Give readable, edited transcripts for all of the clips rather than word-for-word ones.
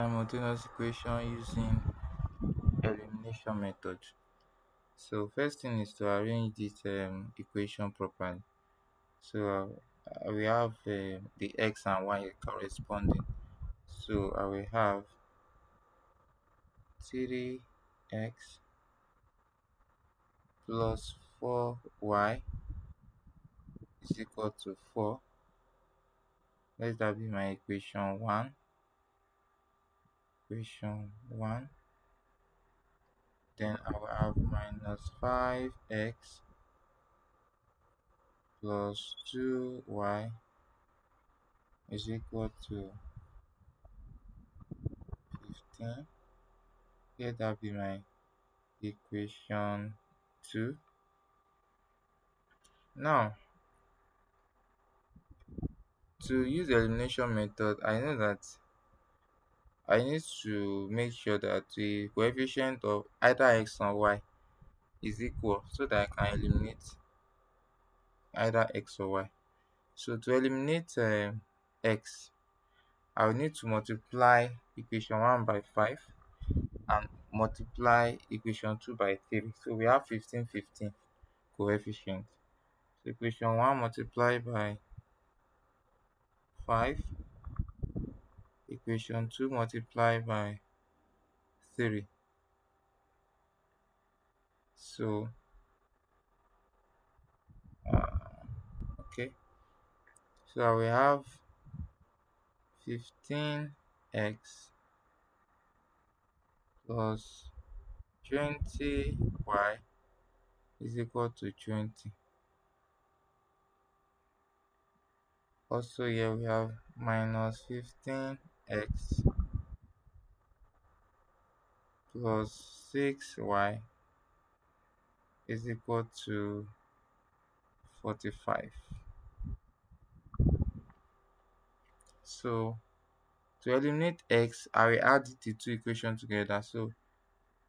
Simultaneous equation using elimination method. So first thing is to arrange this equation properly. So we have the x and y corresponding. So I will have 3x plus 4y is equal to 4. Let that be my equation 1. Equation 1. Then I will have minus 5x plus 2y is equal to 15. Let that be my equation 2. Now, to use the elimination method, I know that I need to make sure that the coefficient of either x or y is equal so that I can eliminate either x or y. So to eliminate x, I will need to multiply equation 1 by 5 and multiply equation 2 by 3. So we have 15, 15 coefficient. So equation 1 multiplied by 5, equation 2 multiplied by 3. So okay, so I will have 15x plus 20y is equal to 20. Also here we have minus 15x plus 6y is equal to 45. So to eliminate x, I will add the two equations together. So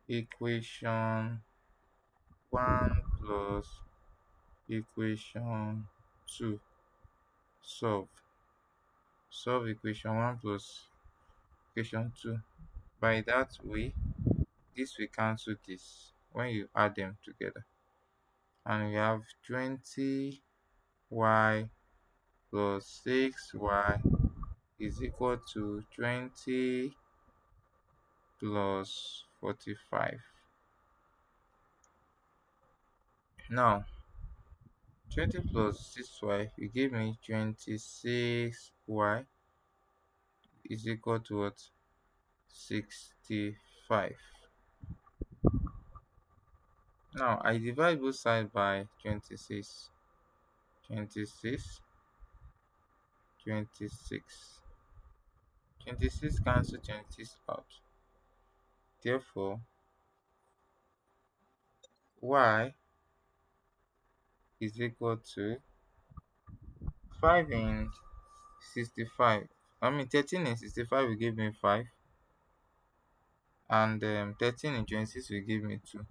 equation 1 plus equation 2, solve equation 1 plus equation 2. By that way, this will cancel this when you add them together, and we have 20y plus 6y is equal to 20 plus 45. Now 20 plus 6y will give me 26y is equal to what? 65. Now I divide both sides by 26. 26, 26. 26 cancel 26 out. Therefore, y is equal to 5 in 65. 13 in 65 will give me 5, and 13 in 26 will give me 2.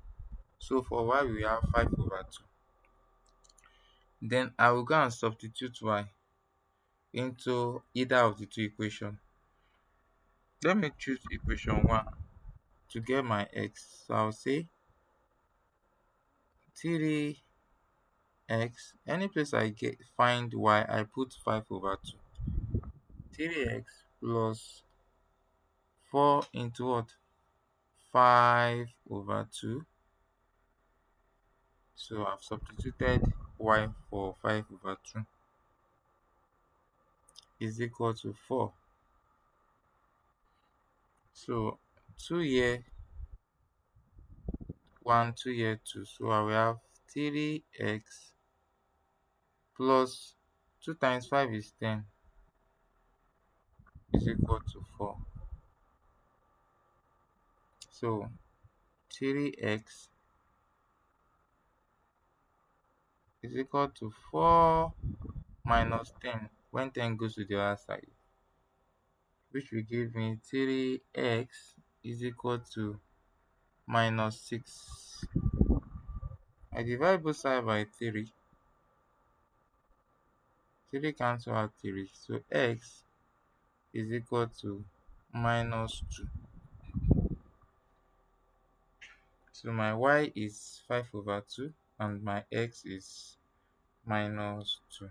So for y we have 5 over 2. Then I will go and substitute y into either of the two equations. Let me choose equation 1 to get my x. So I'll say 3x. Any place I find y, I put 5 over 2. 3x plus 4 into what? 5 over 2. So I've substituted y for 5 over 2 is equal to 4. So 2 here 1, 2 here 2. So I will have 3x plus 2 times 5 is 10 is equal to 4. So 3x is equal to 4 minus 10 when 10 goes to the other side, which will give me 3x is equal to minus 6. I divide both sides by 3. 3 cancel out 3. So x is equal to minus 2. So my y is 5 over 2 and my x is minus 2.